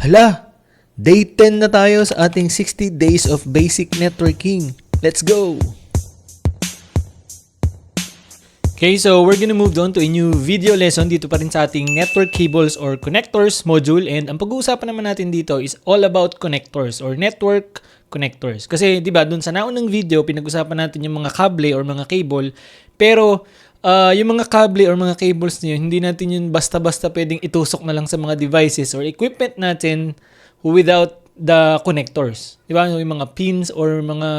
Hala! Day 10 na tayo sa ating 60 days of basic networking. Let's go! Okay, so we're gonna move on to a new video lesson dito pa rin sa ating network cables or connectors module. And ang pag-uusapan naman natin dito is all about connectors or network connectors. Kasi di ba dun sa naunang video, pinag-usapan natin yung mga kable or mga cable. Pero yung mga kable or mga cables niyo, hindi natin yun basta-basta pwedeng itusok na lang sa mga devices or equipment natin without the connectors. Di ba? Yung mga pins or mga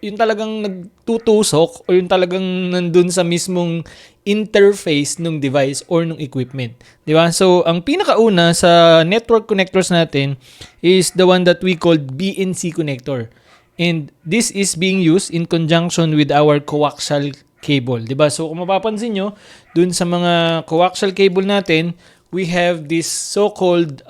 yung talagang nagtutusok o yung talagang nandun sa mismong interface ng device or ng equipment. Di ba? So, ang pinakauna sa network connectors natin is the one that we called BNC connector. And this is being used in conjunction with our coaxial cable. Di ba? So, kung mapapansin nyo, dun sa mga coaxial cable natin, we have this so-called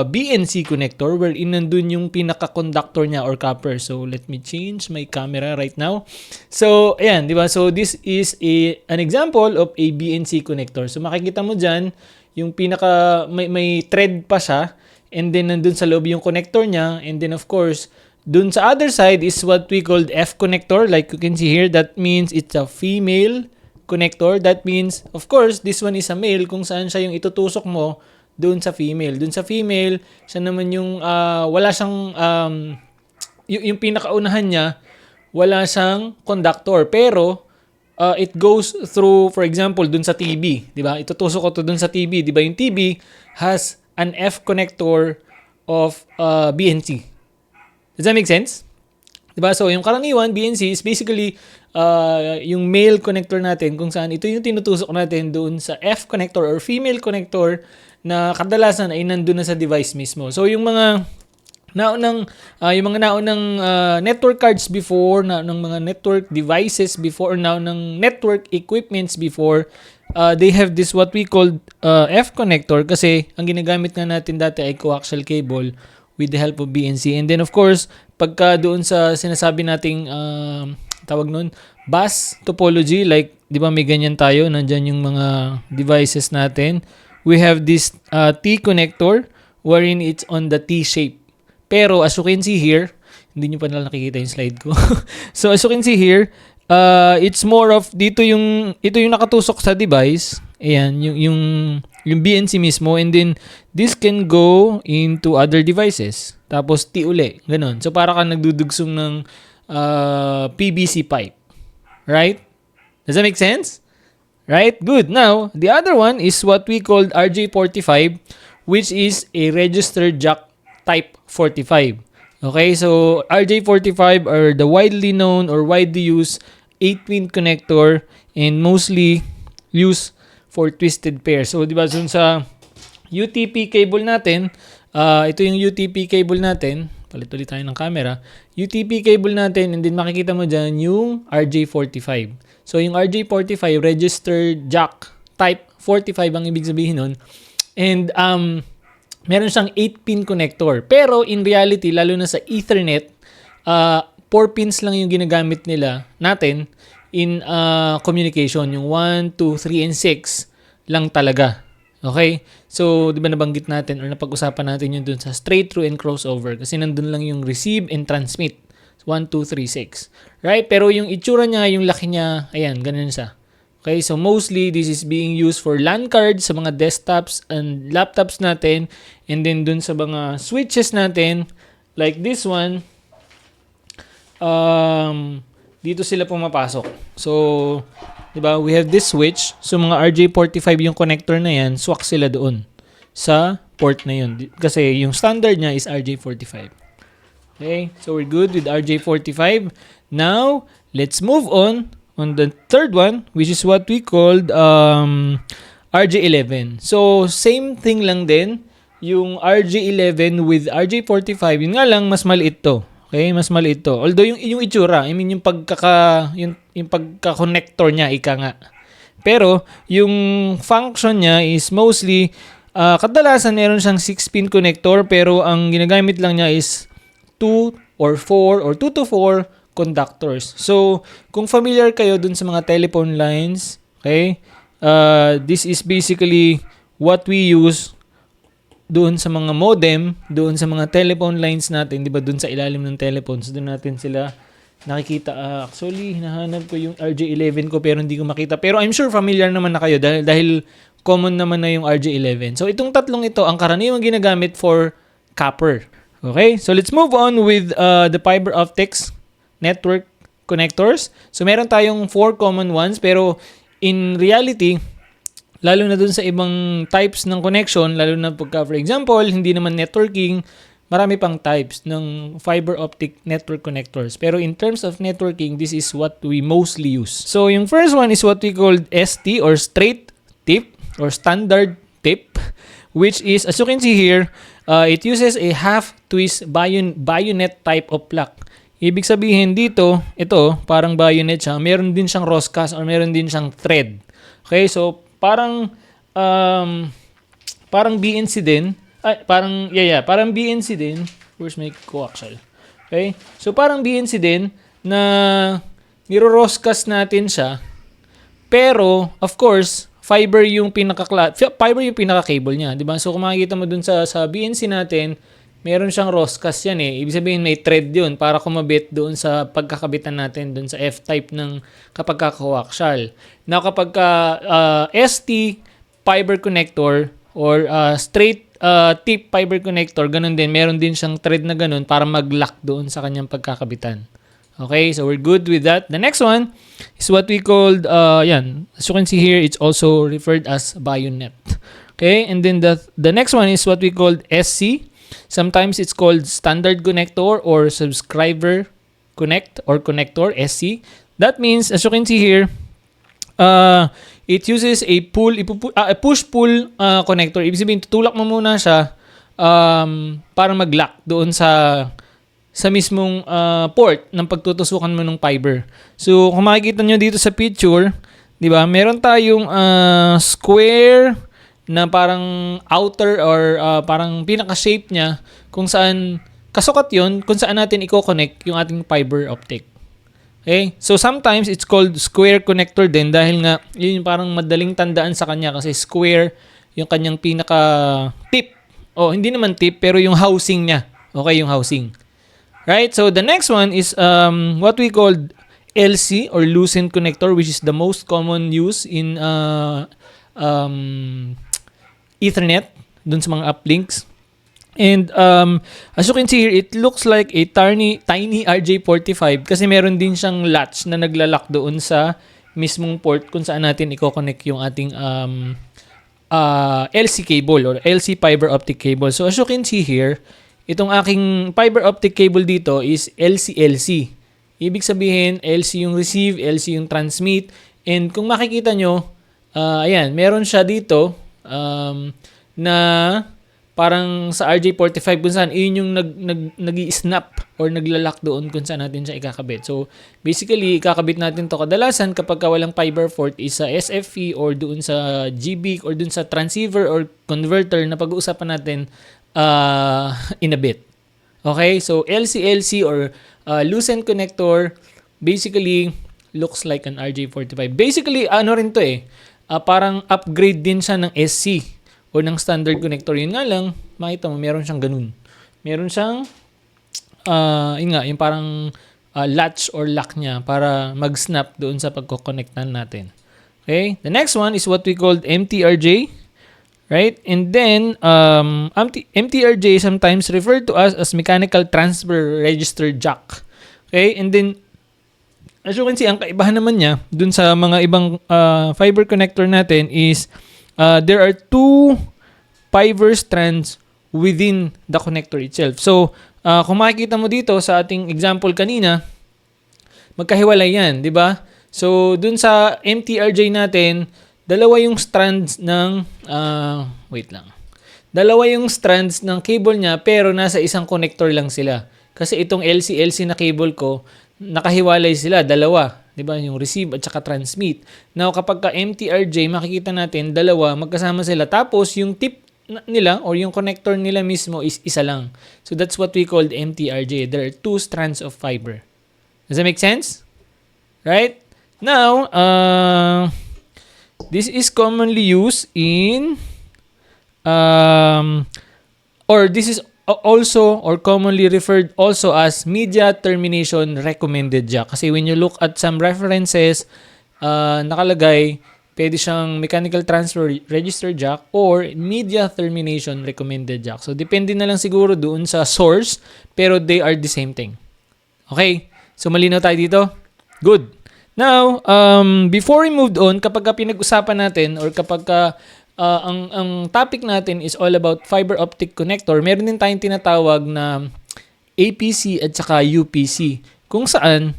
BNC connector wherein nandun yung pinaka-conductor niya or copper. So, let me change my camera right now. So, ayan, di ba? So, this is an example of a BNC connector. So, makikita mo dyan, yung may thread pa siya and then nandun sa loob yung connector niya and then of course, dun sa other side is what we called F connector. Like you can see here, that means it's a female connector. That means, of course, this one is a male kung saan siya yung itutusok mo doon sa female. Doon sa female, siya naman yung wala siyang yung pinakaunahan niya, wala siyang conductor. Pero it goes through, for example, doon sa TV, di ba? Itutusok ko to doon sa TV, di ba? Yung TV has an F connector of BNC. Does that make sense? Diba? So, yung karaniwan, BNC is basically yung male connector natin kung saan ito yung tinutusok natin doon sa F connector or female connector na kadalasan ay nandun na sa device mismo. So, yung mga naunang network cards before, naunang mga network devices before, or naunang network equipments before, they have this what we call F connector kasi ang ginagamit nga natin dati ay coaxial cable with the help of BNC. And then of course, pagka doon sa sinasabi nating tawag nun, bus topology, like di ba may ganyan tayo, nandyan yung mga devices natin. We have this T connector wherein it's on the T shape. Pero as you can see here, hindi nyo pa nalang nakikita yung slide ko. So as you can see here, it's more of ito yung nakatusok sa device. Ayan, yung BNC mismo, and then this can go into other devices. Tapos T uli, ganun. So para ka nagdudugsong ng PVC pipe. Right? Does that make sense? Right? Good. Now, the other one is what we called RJ45, which is a registered jack type 45. Okay, so RJ45 are the widely known or widely used 8-pin connector and mostly used for twisted pair. So, di ba, dun sa UTP cable natin, ito yung UTP cable natin. Palit-ulit tayo ng camera. UTP cable natin, and then makikita mo dyan yung RJ45. So, yung RJ45, registered jack type 45 ang ibig sabihin nun. And, meron siyang 8-pin connector. Pero, in reality, lalo na sa Ethernet, 4 pins lang yung ginagamit natin in communication. Yung 1, 2, 3, and 6 lang talaga. Okay? So, di ba nabanggit natin or napag-usapan natin yun dun sa straight through and crossover kasi nandun lang yung receive and transmit. 1, 2, 3, 6. Right? Pero yung itsura niya, yung laki niya, ayan, ganun siya. Okay? So, mostly, this is being used for LAN cards sa mga desktops and laptops natin. And then dun sa mga switches natin, like this one, dito sila pumapasok. So, di ba, we have this switch. So, mga RJ45 yung connector na yan, swak sila doon sa port na yun. Kasi yung standard niya is RJ45. Okay? So, we're good with RJ45. Now, let's move on the third one, which is what we called RJ11. So, same thing lang din. Yung RJ11 with RJ45, yun nga lang, mas maliit to. Okay, mas maliit to. Although yung itsura, I mean yung pagka-connector niya ika nga. Pero yung function niya is mostly kadalasan meron siyang 6-pin connector pero ang ginagamit lang niya is 2 or 4 or 2 to 4 conductors. So, kung familiar kayo dun sa mga telephone lines, okay? This is basically what we use doon sa mga modem, doon sa mga telephone lines natin, 'di ba, doon sa ilalim ng telephones, doon natin sila nakikita. Actually, hinahanap ko yung RJ11 ko pero hindi ko makita. Pero I'm sure familiar naman na kayo dahil common naman na yung RJ11. So itong tatlong ito ang karaniwang ginagamit for copper. Okay? So let's move on with the fiber optics network connectors. So meron tayong 4 common ones pero in reality, lalo na dun sa ibang types ng connection, lalo na pagka, for example, hindi naman networking, marami pang types ng fiber optic network connectors. Pero in terms of networking, this is what we mostly use. So yung first one is what we call ST or straight tip or standard tip, which is, as you can see here, it uses a half-twist bayonet type of lock. Ibig sabihin dito, ito, parang bayonet siya. Meron din siyang roscas or meron din siyang thread. Okay, so parang BNC din. Parang BNC din. Where's my coaxial? Okay? So parang BNC din na niro-roscas natin siya. Pero of course, fiber yung pinaka-cable niya, 'di ba? So kung makikita mo dun sa BNC natin, meron siyang roscas yan eh. Ibig sabihin may thread yun para kumabit doon sa pagkakabitan natin doon sa F-type ng kapag coaxial. Now kapag ST fiber connector or straight tip fiber connector, ganun din. Meron din siyang thread na ganun para mag-lock doon sa kanyang pagkakabitan. Okay, so we're good with that. The next one is what we called, yan. As you can see here, it's also referred as bayonet. Okay, and then the next one is what we called SC. Sometimes it's called standard connector or subscriber connect or connector, SC. That means, as you can see here, it uses a push-pull connector. Ibig sabihin, tutulak mo muna siya para mag-lock doon sa mismong port ng pagtutusukan mo ng fiber. So, kung makikita nyo dito sa picture, di ba, meron tayong square na parang outer or parang pinaka-shape niya kung saan kasukat yon kung saan natin i-connect yung ating fiber optic. Okay? So sometimes it's called square connector din dahil nga yun yung parang madaling tandaan sa kanya kasi square yung kanyang pinaka-tip. Oh, hindi naman tip pero yung housing niya. Okay, yung housing. Right? So the next one is what we called LC or lucent connector, which is the most common use in Ethernet dun sa mga uplinks. And as you can see here, it looks like a tiny RJ45 kasi meron din siyang latch na naglalak doon sa mismong port kung saan natin i-connect yung ating LC cable or LC fiber optic cable. So as you can see here, itong aking fiber optic cable dito is LC-LC. Ibig sabihin, LC yung receive, LC yung transmit. And kung makikita nyo, ayan, meron siya dito na parang sa RJ45 kung saan yun yung nag-i-snap or naglalak doon kung saan natin siya ikakabit. So basically, ikakabit natin to kadalasan kapag walang fiber port is sa SFP or doon sa GBIC or doon sa transceiver or converter na pag-uusapan natin in a bit. Okay? So LC-LC or lucent connector basically looks like an RJ45. Basically, ano rin to parang upgrade din siya ng SC o ng standard connector. Yun nga lang, makita mo, meron siyang ganun. Meron siyang, yung parang latch or lock niya para mag-snap doon sa pagkoconnectan natin. Okay? The next one is what we called MTRJ. Right? And then, MTRJ sometimes referred to as mechanical transfer register jack. Okay? And then, as you can see, ang kaibahan naman niya dun sa mga ibang fiber connector natin is there are two fiber strands within the connector itself. So, kung makikita mo dito sa ating example kanina, magkahiwalay yan, di ba? So, dun sa MTRJ natin, dalawa yung strands ng dalawa yung strands ng cable niya pero nasa isang connector lang sila. Kasi itong LC na cable ko, nakahiwalay sila, dalawa. 'Di ba? Yung receive at saka transmit. Now, kapag ka MTRJ, makikita natin dalawa magkasama sila. Tapos yung tip nila or yung connector nila mismo is isa lang. So that's what we called MTRJ. There are two strands of fiber. Does that make sense? Right? Now, this is commonly used in or this is also or commonly referred also as media termination recommended jack. Kasi when you look at some references, nakalagay, pwede siyang mechanical transfer register jack or media termination recommended jack. So, depende na lang siguro doon sa source, pero they are the same thing. Okay? So, malinaw tayo dito? Good. Now, before we moved on, kapag pinag-usapan natin or kapag ang topic natin is all about fiber optic connector, meron din tayong tinatawag na APC at saka UPC. Kung saan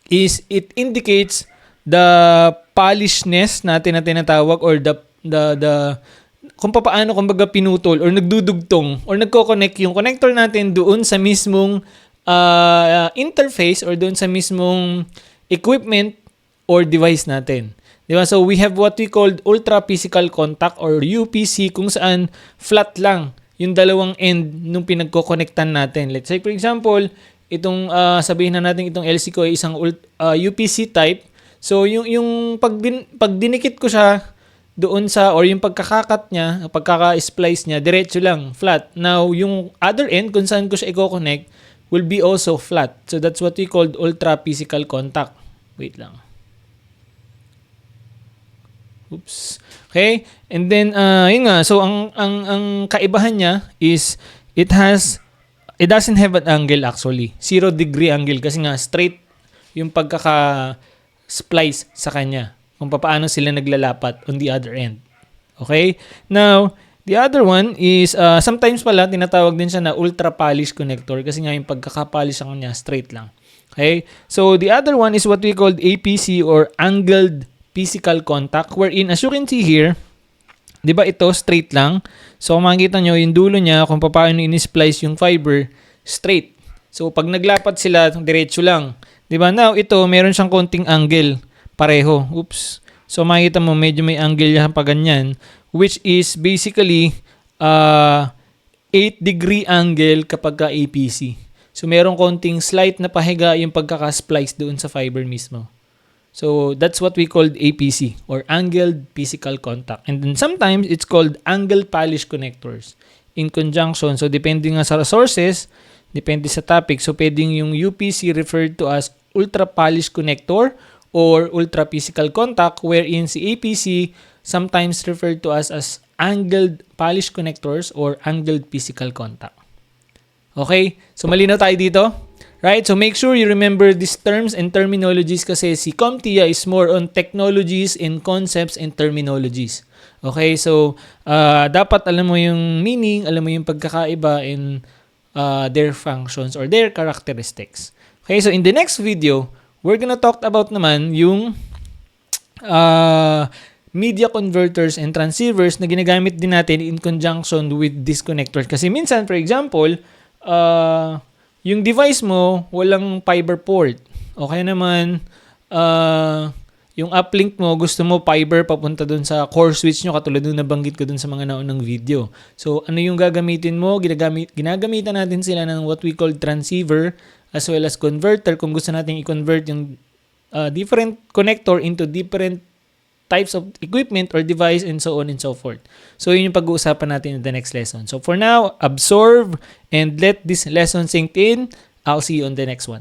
is it indicates the polishness natin na tinatawag or the kung paano kumbaga pinutol or nagdudugtong or nagko-connect yung connector natin doon sa mismong interface or doon sa mismong equipment or device natin. Diba? So, we have what we called ultra physical contact or UPC kung saan flat lang yung dalawang end nung pinagko-connectan natin. Let's say, for example, itong sabihin na natin itong LC ko ay isang UPC type. So, yung pag dinikit ko siya doon sa, or yung pagkakakat niya, pagkaka-splice niya, diretso lang, flat. Now, yung other end, kung saan ko siya i-connect, will be also flat. So, that's what we called ultra physical contact. Wait lang. Oops. Okay? And then, yun nga. So, ang kaibahan niya is, it doesn't have an angle actually. 0 degree angle. Kasi nga, straight yung pagkaka-splice sa kanya. Kung paano sila naglalapat on the other end. Okay? Now, the other one is, sometimes pala, tinatawag din siya na ultra polish connector. Kasi nga, yung pagkaka-polish sa kanya, straight lang. Okay? So, the other one is what we called APC or angled physical contact, wherein as you can see here, di ba ito straight lang? So kung makikita nyo, yung dulo niya, kung paano in-splice yung fiber, straight. So pag naglapat sila, diretso lang. Di ba? Now ito, meron siyang konting angle, pareho. Oops. So makikita mo, medyo may angle yan pa ganyan, which is basically 8 degree angle kapag ka APC. So meron konting slight na pahiga yung pagkaka-splice doon sa fiber mismo. So, that's what we called APC or angled physical contact. And then sometimes, it's called angle polish connectors in conjunction. So, depende nga sa sources, depende sa topic. So, pwedeng yung UPC referred to as ultra polish connector or ultra physical contact, wherein si APC sometimes referred to as angled polish connectors or angled physical contact. Okay? So, malinaw tayo dito? Right? So make sure you remember these terms and terminologies kasi si CompTIA is more on technologies and concepts and terminologies. Okay? So dapat alam mo yung meaning, alam mo yung pagkakaiba in their functions or their characteristics. Okay? So in the next video, we're gonna talk about naman yung media converters and transceivers na ginagamit din natin in conjunction with this connector. Kasi minsan, for example, yung device mo, walang fiber port. Okay naman, yung uplink mo, gusto mo fiber papunta dun sa core switch nyo, katulad nung nabanggit ko dun sa mga naunang video. So, ano yung gagamitin mo? Ginagamitan natin sila ng what we call transceiver as well as converter kung gusto natin i-convert yung different connector into different types of equipment or device and so on and so forth. So, yun yung pag-uusapan natin in the next lesson. So, for now, absorb and let this lesson sink in. I'll see you on the next one.